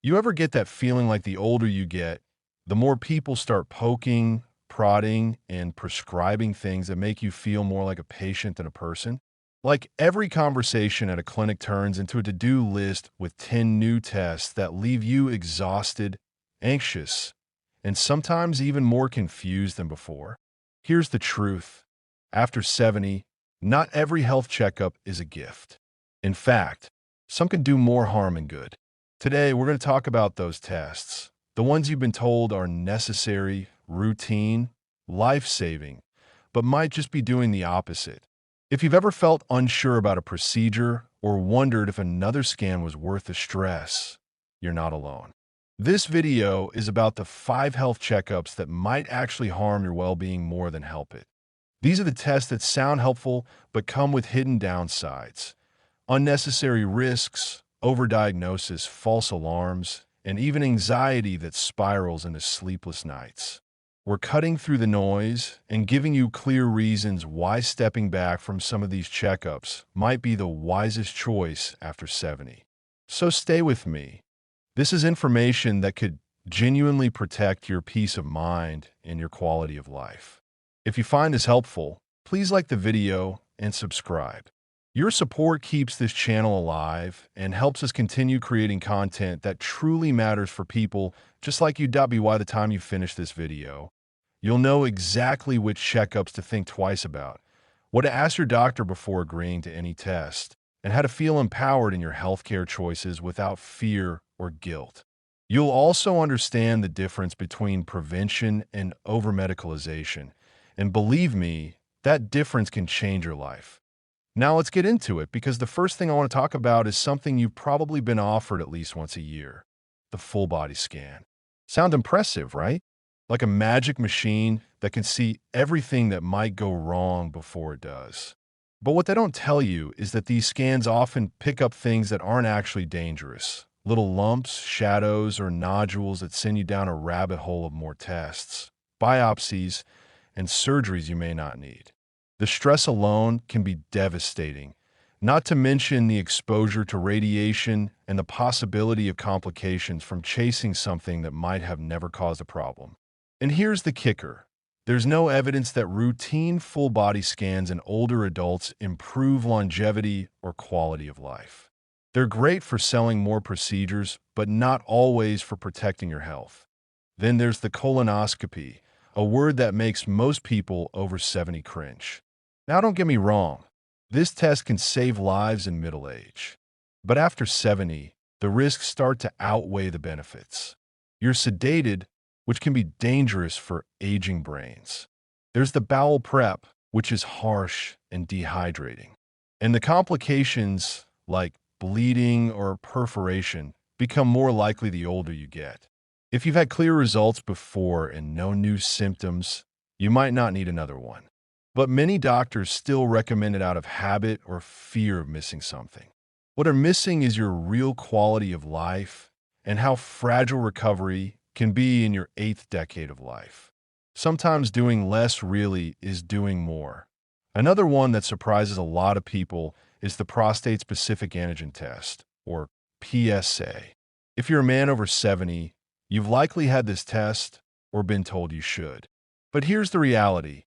You ever get that feeling like the older you get, the more people start poking, prodding, and prescribing things that make you feel more like a patient than a person? Like every conversation at a clinic turns into a to-do list with 10 new tests that leave you exhausted, anxious, and sometimes even more confused than before. Here's the truth. After 70, not every health checkup is a gift. In fact, some can do more harm than good. Today, we're going to talk about those tests, the ones you've been told are necessary, routine, life-saving, but might just be doing the opposite. If you've ever felt unsure about a procedure or wondered if another scan was worth the stress, you're not alone. This video is about the 5 health checkups that might actually harm your well-being more than help it. These are the tests that sound helpful but come with hidden downsides, unnecessary risks, overdiagnosis, false alarms, and even anxiety that spirals into sleepless nights. We're cutting through the noise and giving you clear reasons why stepping back from some of these checkups might be the wisest choice after 70. So stay with me. This is information that could genuinely protect your peace of mind and your quality of life. If you find this helpful, please like the video and subscribe. Your support keeps this channel alive and helps us continue creating content that truly matters for people just like you. By the time you finish this video, you'll know exactly which checkups to think twice about, what to ask your doctor before agreeing to any test, and how to feel empowered in your healthcare choices without fear or guilt. You'll also understand the difference between prevention and over-medicalization, and believe me, that difference can change your life. Now let's get into it, because the first thing I want to talk about is something you've probably been offered at least once a year: the full body scan. Sound impressive, right? Like a magic machine that can see everything that might go wrong before it does. But what they don't tell you is that these scans often pick up things that aren't actually dangerous. Little lumps, shadows, or nodules that send you down a rabbit hole of more tests, biopsies, and surgeries you may not need. The stress alone can be devastating, not to mention the exposure to radiation and the possibility of complications from chasing something that might have never caused a problem. And here's the kicker. There's no evidence that routine full-body scans in older adults improve longevity or quality of life. They're great for selling more procedures, but not always for protecting your health. Then there's the colonoscopy, a word that makes most people over 70 cringe. Now, don't get me wrong, this test can save lives in middle age. But after 70, the risks start to outweigh the benefits. You're sedated, which can be dangerous for aging brains. There's the bowel prep, which is harsh and dehydrating. And the complications, like bleeding or perforation, become more likely the older you get. If you've had clear results before and no new symptoms, you might not need another one. But many doctors still recommend it out of habit or fear of missing something. What are missing is your real quality of life and how fragile recovery can be in your 8th decade of life. Sometimes doing less really is doing more. Another one that surprises a lot of people is the prostate-specific antigen test, or PSA. If you're a man over 70, you've likely had this test or been told you should. But here's the reality.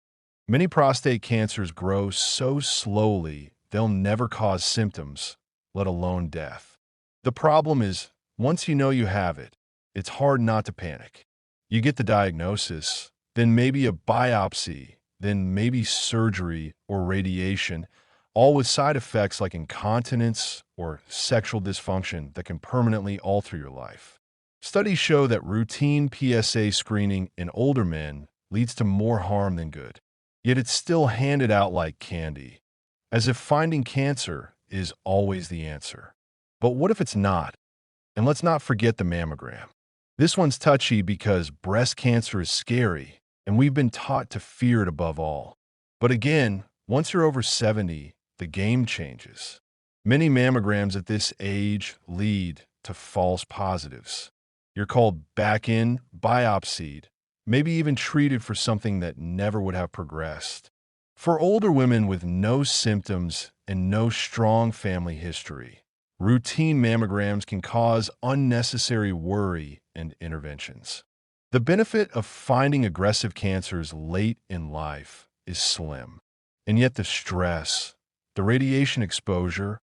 Many prostate cancers grow so slowly they'll never cause symptoms, let alone death. The problem is, once you know you have it, it's hard not to panic. You get the diagnosis, then maybe a biopsy, then maybe surgery or radiation, all with side effects like incontinence or sexual dysfunction that can permanently alter your life. Studies show that routine PSA screening in older men leads to more harm than good. Yet it's still handed out like candy, as if finding cancer is always the answer. But what if it's not? And let's not forget the mammogram. This one's touchy because breast cancer is scary, and we've been taught to fear it above all. But again, once you're over 70, the game changes. Many mammograms at this age lead to false positives. You're called back in, biopsied, maybe even treated for something that never would have progressed. For older women with no symptoms and no strong family history, Routine mammograms can cause unnecessary worry and interventions. The benefit of finding aggressive cancers late in life is slim, and yet the stress, the radiation exposure,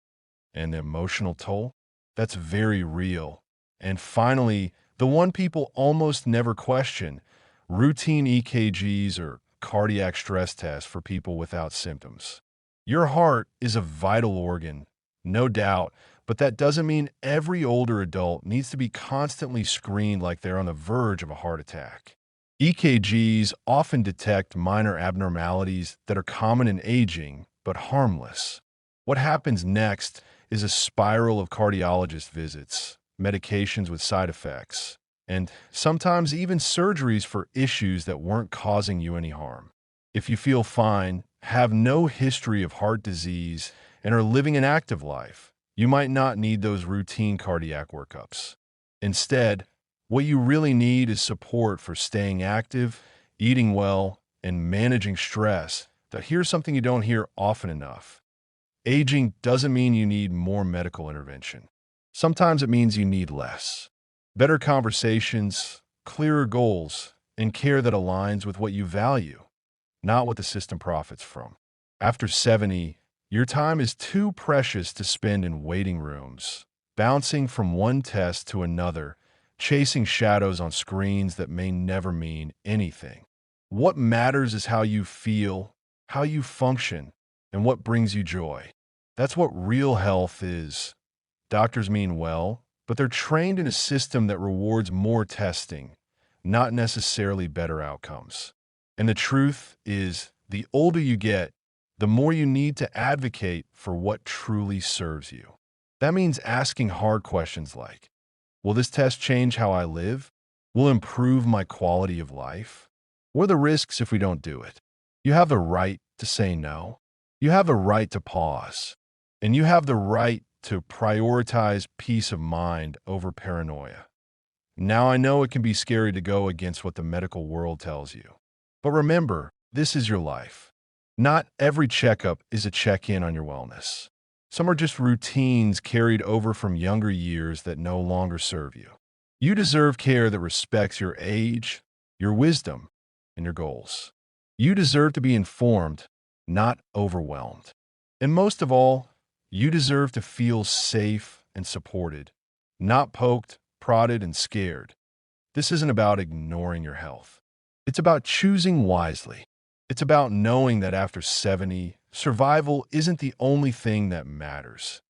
and the emotional toll, that's very real. And finally, the one people almost never question, routine EKGs or cardiac stress tests for people without symptoms. Your heart is a vital organ, no doubt, but that doesn't mean every older adult needs to be constantly screened like they're on the verge of a heart attack. EKGs often detect minor abnormalities that are common in aging, but harmless. What happens next is a spiral of cardiologist visits, medications with side effects, and sometimes even surgeries for issues that weren't causing you any harm. If you feel fine, have no history of heart disease, and are living an active life, you might not need those routine cardiac workups. Instead, what you really need is support for staying active, eating well, and managing stress. Now, here's something you don't hear often enough. Aging doesn't mean you need more medical intervention. Sometimes it means you need less. Better conversations, clearer goals, and care that aligns with what you value, not what the system profits from. After 70, your time is too precious to spend in waiting rooms, bouncing from one test to another, chasing shadows on screens that may never mean anything. What matters is how you feel, how you function, and what brings you joy. That's what real health is. Doctors mean well, but they're trained in a system that rewards more testing, not necessarily better outcomes. And the truth is, the older you get, the more you need to advocate for what truly serves you. That means asking hard questions like, will this test change how I live? Will it improve my quality of life? What are the risks if we don't do it? You have the right to say no. You have the right to pause. And you have the right to prioritize peace of mind over paranoia. Now, I know it can be scary to go against what the medical world tells you. But remember, this is your life. Not every checkup is a check-in on your wellness. Some are just routines carried over from younger years that no longer serve you. You deserve care that respects your age, your wisdom, and your goals. You deserve to be informed, not overwhelmed. And most of all, you deserve to feel safe and supported, not poked, prodded, and scared. This isn't about ignoring your health. It's about choosing wisely. It's about knowing that after 70, survival isn't the only thing that matters.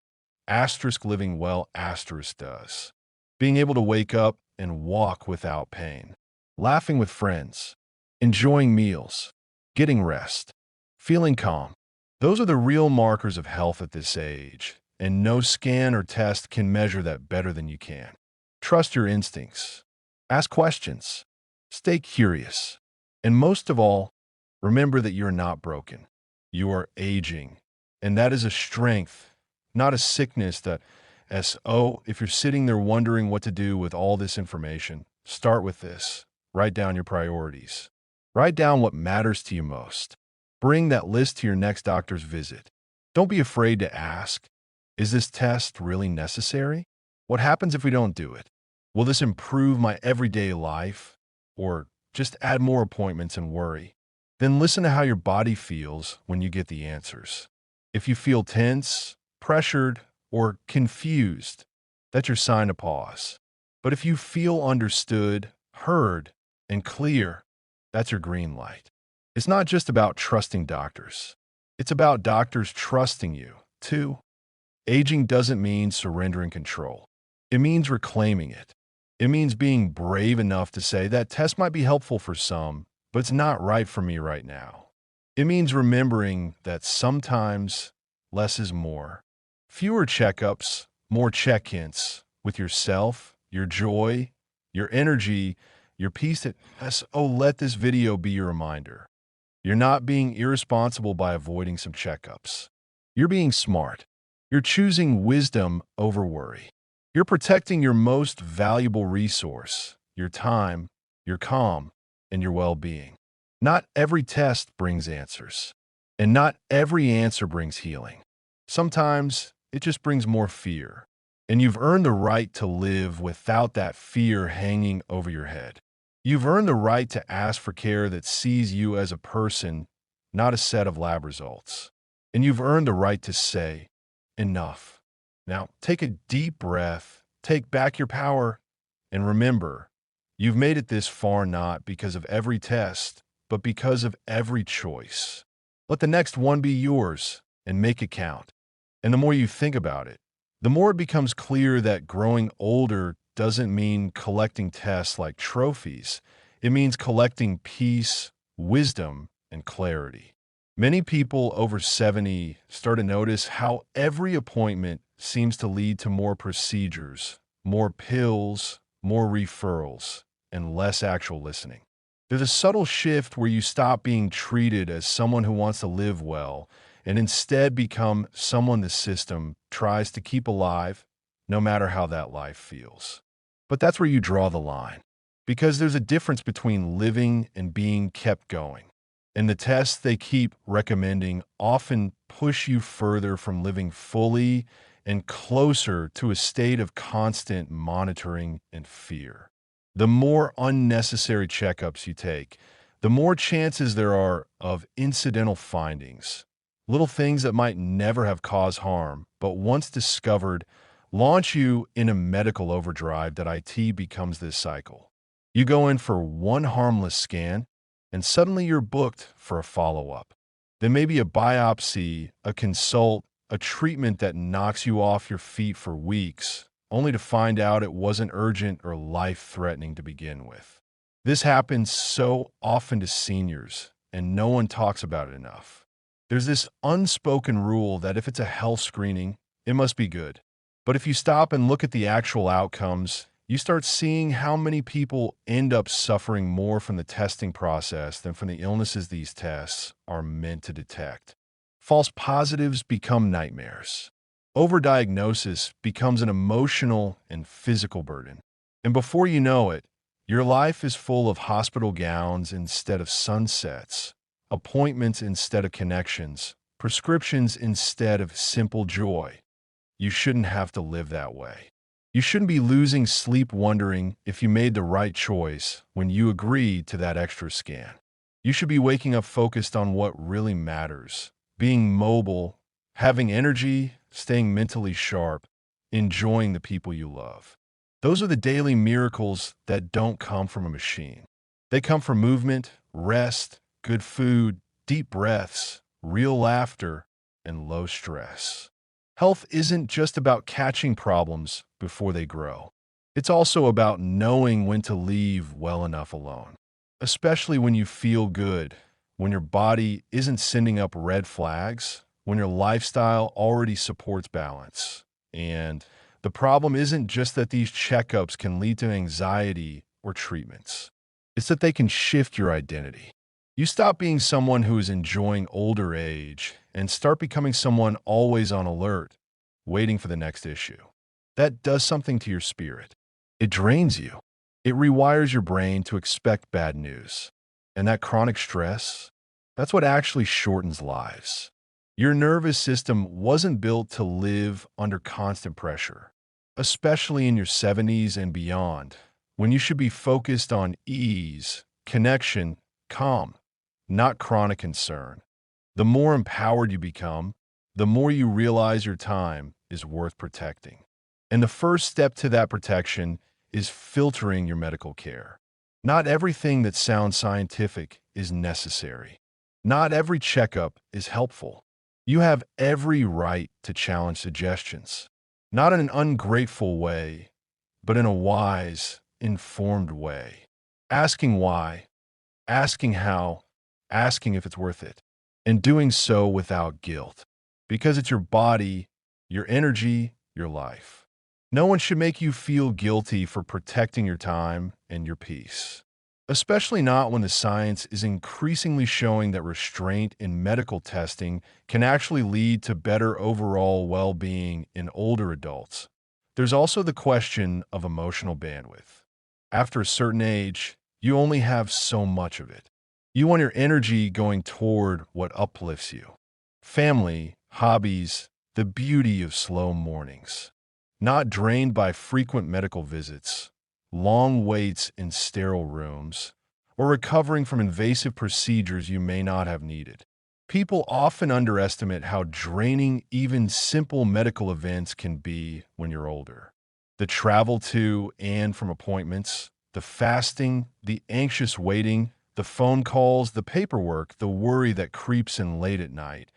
Asterisk living well asterisk does. Being able to wake up and walk without pain. Laughing with friends. Enjoying meals. Getting rest. Feeling calm. Those are the real markers of health at this age, and no scan or test can measure that better than you can. Trust your instincts. Ask questions. Stay curious. And most of all, remember that you're not broken. You are aging. And that is a strength, not a sickness that, if you're sitting there wondering what to do with all this information, start with this. Write down your priorities. Write down what matters to you most. Bring that list to your next doctor's visit. Don't be afraid to ask, is this test really necessary? What happens if we don't do it? Will this improve my everyday life? Or just add more appointments and worry? Then listen to how your body feels when you get the answers. If you feel tense, pressured, or confused, that's your sign to pause. But if you feel understood, heard, and clear, that's your green light. It's not just about trusting doctors. It's about doctors trusting you, too. Aging doesn't mean surrendering control. It means reclaiming it. It means being brave enough to say that test might be helpful for some, but it's not right for me right now. It means remembering that sometimes less is more. Fewer checkups, more check-ins with yourself, your joy, your energy, your peace. Let this video be your reminder. You're not being irresponsible by avoiding some checkups. You're being smart. You're choosing wisdom over worry. You're protecting your most valuable resource, your time, your calm, and your well-being. Not every test brings answers, and not every answer brings healing. Sometimes it just brings more fear. And you've earned the right to live without that fear hanging over your head. You've earned the right to ask for care that sees you as a person, not a set of lab results. And you've earned the right to say, enough. Now, take a deep breath, take back your power, and remember, you've made it this far not because of every test, but because of every choice. Let the next one be yours and make it count. And the more you think about it, the more it becomes clear that growing older doesn't mean collecting tests like trophies. It means collecting peace, wisdom, and clarity. Many people over 70 start to notice how every appointment seems to lead to more procedures, more pills, more referrals, and less actual listening. There's a subtle shift where you stop being treated as someone who wants to live well and instead become someone the system tries to keep alive, no matter how that life feels. But that's where you draw the line, because there's a difference between living and being kept going. And the tests they keep recommending often push you further from living fully and closer to a state of constant monitoring and fear. The more unnecessary checkups you take, the more chances there are of incidental findings, little things that might never have caused harm, but once discovered, launch you in a medical overdrive that IT becomes this cycle. You go in for one harmless scan, and suddenly you're booked for a follow-up. Then maybe a biopsy, a consult, a treatment that knocks you off your feet for weeks, only to find out it wasn't urgent or life-threatening to begin with. This happens so often to seniors, and no one talks about it enough. There's this unspoken rule that if it's a health screening, it must be good. But if you stop and look at the actual outcomes, you start seeing how many people end up suffering more from the testing process than from the illnesses these tests are meant to detect. False positives become nightmares. Overdiagnosis becomes an emotional and physical burden. And before you know it, your life is full of hospital gowns instead of sunsets, appointments instead of connections, prescriptions instead of simple joy. You shouldn't have to live that way. You shouldn't be losing sleep wondering if you made the right choice when you agreed to that extra scan. You should be waking up focused on what really matters, being mobile, having energy, staying mentally sharp, enjoying the people you love. Those are the daily miracles that don't come from a machine. They come from movement, rest, good food, deep breaths, real laughter, and low stress. Health isn't just about catching problems before they grow. It's also about knowing when to leave well enough alone, especially when you feel good, when your body isn't sending up red flags, when your lifestyle already supports balance. And the problem isn't just that these checkups can lead to anxiety or treatments. It's that they can shift your identity. You stop being someone who is enjoying older age and start becoming someone always on alert, waiting for the next issue. That does something to your spirit. It drains you. It rewires your brain to expect bad news. And that chronic stress, that's what actually shortens lives. Your nervous system wasn't built to live under constant pressure, especially in your 70s and beyond, when you should be focused on ease, connection, calm, not chronic concern. The more empowered you become, the more you realize your time is worth protecting. And the first step to that protection is filtering your medical care. Not everything that sounds scientific is necessary. Not every checkup is helpful. You have every right to challenge suggestions, not in an ungrateful way, but in a wise, informed way. Asking why, asking how, asking if it's worth it, and doing so without guilt, because it's your body, your energy, your life. No one should make you feel guilty for protecting your time and your peace, especially not when the science is increasingly showing that restraint in medical testing can actually lead to better overall well-being in older adults. There's also the question of emotional bandwidth. After a certain age, you only have so much of it. You want your energy going toward what uplifts you. Family, hobbies, the beauty of slow mornings. not drained by frequent medical visits, long waits in sterile rooms, or recovering from invasive procedures you may not have needed. People often underestimate how draining even simple medical events can be when you're older. The travel to and from appointments, the fasting, the anxious waiting, the phone calls, the paperwork, the worry that creeps in late at night.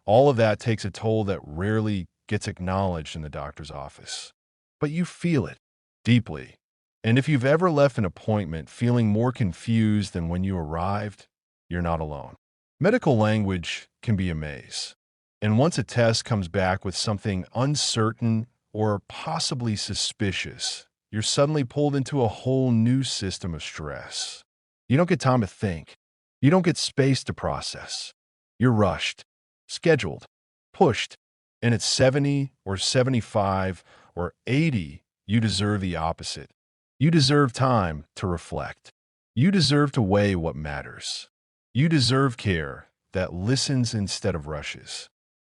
All of that takes a toll that rarely gets acknowledged in the doctor's office. But you feel it deeply. And if you've ever left an appointment feeling more confused than when you arrived, you're not alone. Medical language can be a maze. And once a test comes back with something uncertain or possibly suspicious, you're suddenly pulled into a whole new system of stress. You don't get time to think. You don't get space to process. You're rushed, scheduled, pushed, and at 70 or 75 or 80, you deserve the opposite. You deserve time to reflect. You deserve to weigh what matters. You deserve care that listens instead of rushes,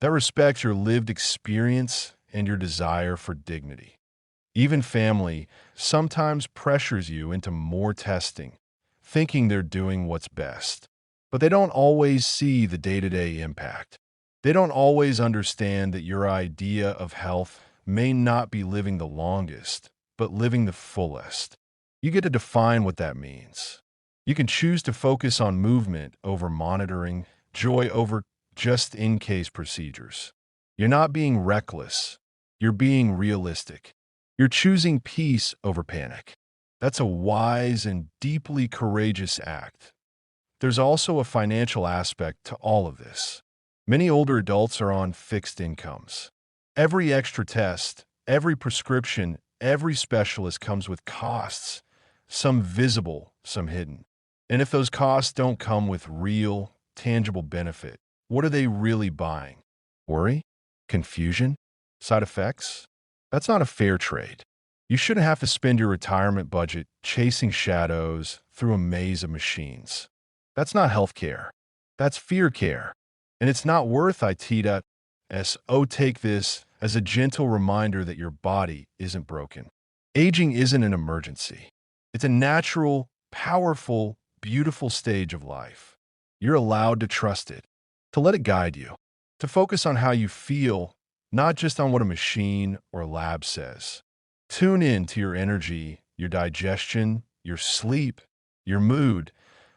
that respects your lived experience and your desire for dignity. Even family sometimes pressures you into more testing, thinking they're doing what's best. But they don't always see the day-to-day impact. They don't always understand that your idea of health may not be living the longest, but living the fullest. You get to define what that means. You can choose to focus on movement over monitoring, joy over just-in-case procedures. You're not being reckless. You're being realistic. You're choosing peace over panic. That's a wise and deeply courageous act. There's also a financial aspect to all of this. Many older adults are on fixed incomes. Every extra test, every prescription, every specialist comes with costs, some visible, some hidden. And if those costs don't come with real, tangible benefit, what are they really buying? Worry? Confusion? Side effects? That's not a fair trade. You shouldn't have to spend your retirement budget chasing shadows through a maze of machines. That's not healthcare. That's fear care. And it's not worth IT.so. Take this as a gentle reminder that your body isn't broken. Aging isn't an emergency. It's a natural, powerful, beautiful stage of life. You're allowed to trust it, to let it guide you, to focus on how you feel, not just on what a machine or lab says. Tune in to your energy, your digestion, your sleep, your mood.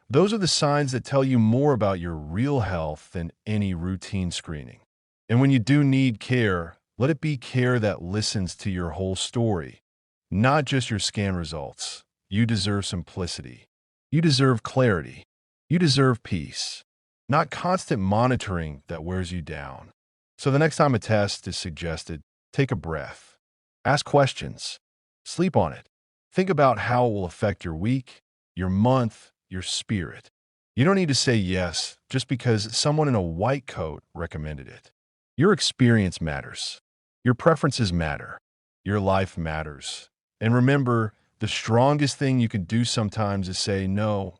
Those are the signs that tell you more about your real health than any routine screening. And when you do need care, let it be care that listens to your whole story, not just your scan results. You deserve simplicity. You deserve clarity. You deserve peace, not constant monitoring that wears you down. So the next time a test is suggested, take a breath. Ask questions. Sleep on it. Think about how it will affect your week, your month, your spirit. You don't need to say yes just because someone in a white coat recommended it. Your experience matters. Your preferences matter. Your life matters. And remember, the strongest thing you can do sometimes is say no,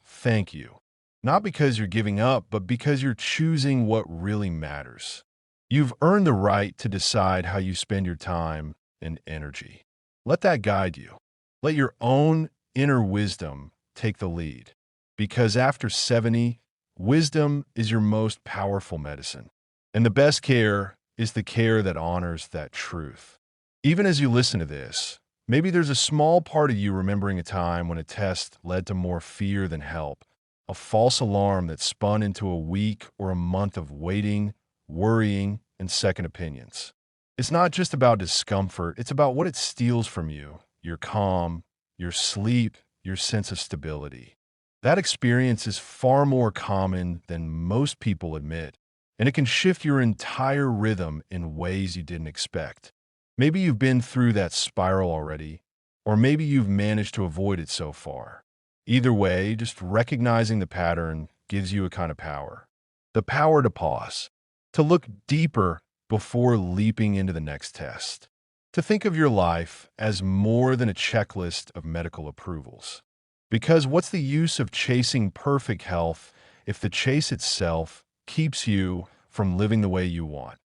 thank you. Not because you're giving up, but because you're choosing what really matters. You've earned the right to decide how you spend your time and energy. Let that guide you. Let your own inner wisdom take the lead. Because after 70, wisdom is your most powerful medicine. And the best care is the care that honors that truth. Even as you listen to this, maybe there's a small part of you remembering a time when a test led to more fear than help, a false alarm that spun into a week or a month of waiting, worrying, and second opinions. It's not just about discomfort, it's about what it steals from you, your calm, your sleep, your sense of stability. That experience is far more common than most people admit, and it can shift your entire rhythm in ways you didn't expect. Maybe you've been through that spiral already, or maybe you've managed to avoid it so far. Either way, just recognizing the pattern gives you a kind of power. The power to pause, to look deeper before leaping into the next test, to think of your life as more than a checklist of medical approvals. Because what's the use of chasing perfect health if the chase itself keeps you from living the way you want?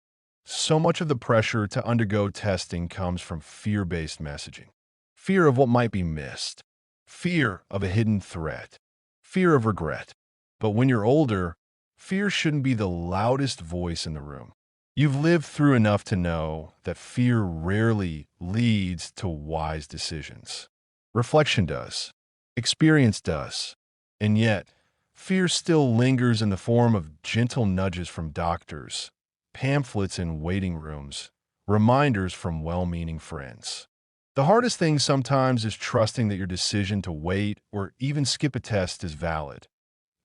So much of the pressure to undergo testing comes from fear-based messaging. Fear of what might be missed, fear of a hidden threat, fear of regret. But when you're older, fear shouldn't be the loudest voice in the room. You've lived through enough to know that fear rarely leads to wise decisions. Reflection does. Experience does. And yet, fear still lingers in the form of gentle nudges from doctors, pamphlets in waiting rooms, reminders from well-meaning friends. The hardest thing sometimes is trusting that your decision to wait or even skip a test is valid.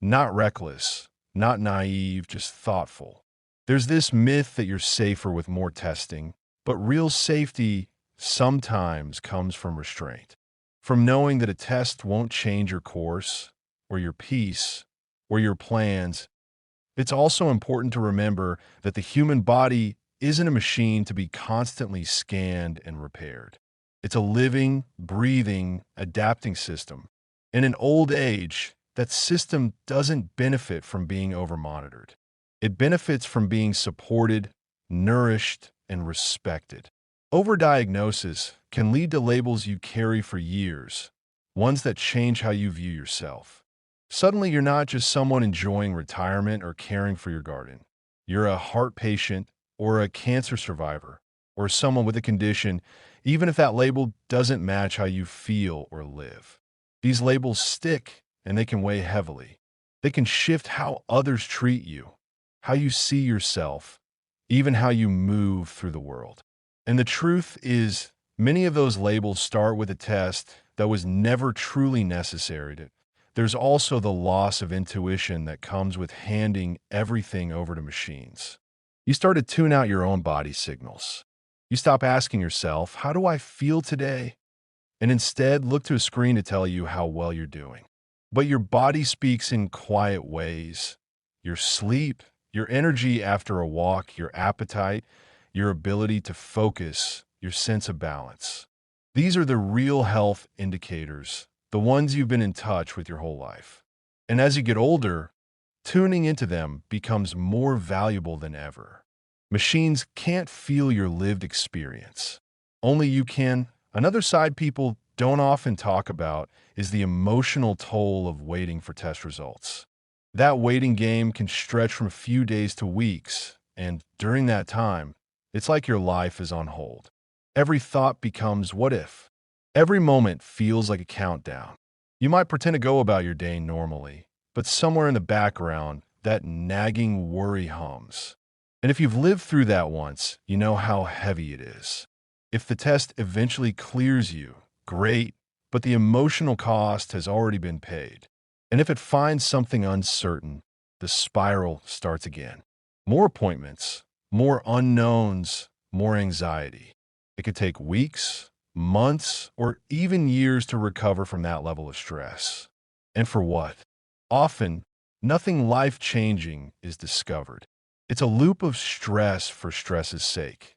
Not reckless, not naive, just thoughtful. There's this myth that you're safer with more testing, but real safety sometimes comes from restraint. From knowing that a test won't change your course, or your peace, or your plans. It's also important to remember that the human body isn't a machine to be constantly scanned and repaired. It's a living, breathing, adapting system. In an old age, that system doesn't benefit from being over-monitored. It benefits from being supported, nourished, and respected. Overdiagnosis can lead to labels you carry for years, ones that change how you view yourself. Suddenly, you're not just someone enjoying retirement or caring for your garden. You're a heart patient or a cancer survivor or someone with a condition, even if that label doesn't match how you feel or live. These labels stick and they can weigh heavily. They can shift how others treat you, how you see yourself, even how you move through the world. And the truth is, many of those labels start with a test that was never truly necessary. There's also the loss of intuition that comes with handing everything over to machines. You start to tune out your own body signals. You stop asking yourself, how do I feel today? And instead look to a screen to tell you how well you're doing. But your body speaks in quiet ways. Your sleep, your energy after a walk, your appetite, your ability to focus, your sense of balance. These are the real health indicators, the ones you've been in touch with your whole life. And as you get older, tuning into them becomes more valuable than ever. Machines can't feel your lived experience. Only you can. Another side people don't often talk about is the emotional toll of waiting for test results. That waiting game can stretch from a few days to weeks, and during that time, it's like your life is on hold. Every thought becomes what if. Every moment feels like a countdown. You might pretend to go about your day normally, but somewhere in the background, that nagging worry hums. And if you've lived through that once, you know how heavy it is. If the test eventually clears you, great, but the emotional cost has already been paid. And if it finds something uncertain, the spiral starts again. More appointments, more unknowns, more anxiety. It could take weeks, months, or even years to recover from that level of stress. And for what? Often, nothing life-changing is discovered. It's a loop of stress for stress's sake.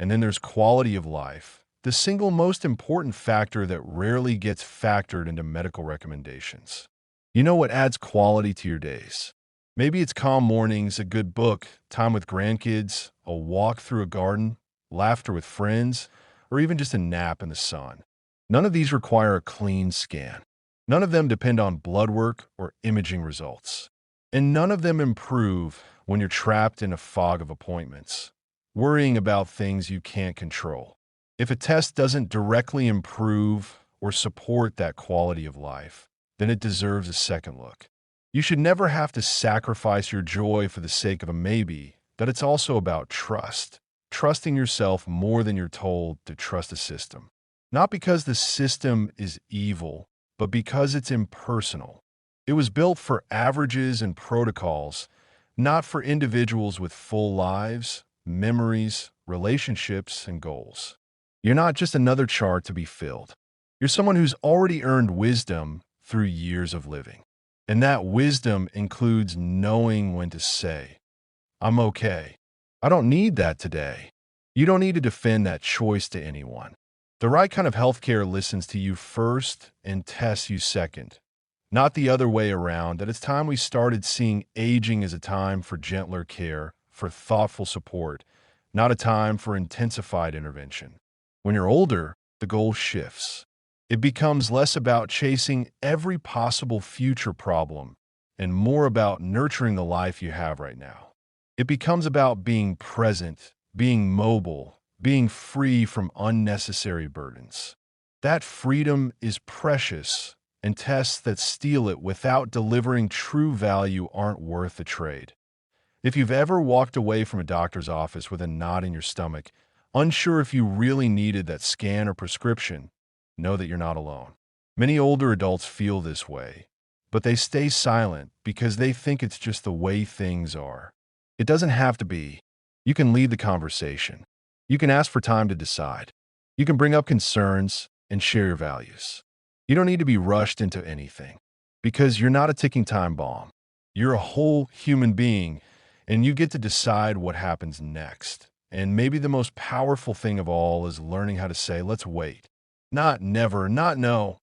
And then there's quality of life, the single most important factor that rarely gets factored into medical recommendations. You know what adds quality to your days? Maybe it's calm mornings, a good book, time with grandkids, a walk through a garden, laughter with friends, or even just a nap in the sun. None of these require a clean scan. None of them depend on blood work or imaging results. And none of them improve when you're trapped in a fog of appointments, worrying about things you can't control. If a test doesn't directly improve or support that quality of life, then it deserves a second look. You should never have to sacrifice your joy for the sake of a maybe, but it's also about trust. Trusting yourself more than you're told to trust a system. Not because the system is evil, but because it's impersonal. It was built for averages and protocols, not for individuals with full lives, memories, relationships, and goals. You're not just another chart to be filled. You're someone who's already earned wisdom through years of living. And that wisdom includes knowing when to say, I'm okay. I don't need that today. You don't need to defend that choice to anyone. The right kind of healthcare listens to you first and tests you second. Not the other way around, that it's time we started seeing aging as a time for gentler care, for thoughtful support, not a time for intensified intervention. When you're older, the goal shifts. It becomes less about chasing every possible future problem and more about nurturing the life you have right now. It becomes about being present, being mobile, being free from unnecessary burdens. That freedom is precious, and tests that steal it without delivering true value aren't worth the trade. If you've ever walked away from a doctor's office with a knot in your stomach, unsure if you really needed that scan or prescription, know that you're not alone. Many older adults feel this way, but they stay silent because they think it's just the way things are. It doesn't have to be. You can lead the conversation. You can ask for time to decide. You can bring up concerns and share your values. You don't need to be rushed into anything because you're not a ticking time bomb. You're a whole human being, and you get to decide what happens next. And maybe the most powerful thing of all is learning how to say, let's wait. Not never, not no,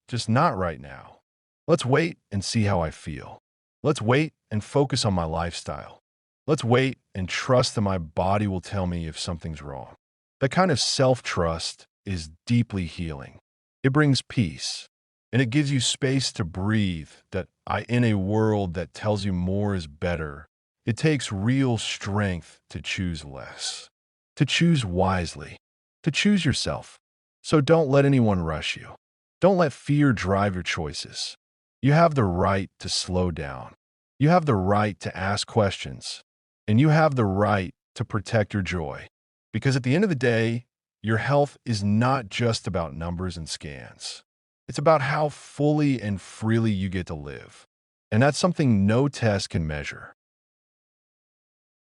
just not right now. Let's wait and see how I feel. Let's wait and focus on my lifestyle. Let's wait and trust that my body will tell me if something's wrong. That kind of self-trust is deeply healing. It brings peace, and it gives you space to breathe in a world that tells you more is better. It takes real strength to choose less, to choose wisely, to choose yourself. So don't let anyone rush you. Don't let fear drive your choices. You have the right to slow down. You have the right to ask questions. And you have the right to protect your joy. Because at the end of the day, your health is not just about numbers and scans. It's about how fully and freely you get to live. And that's something no test can measure.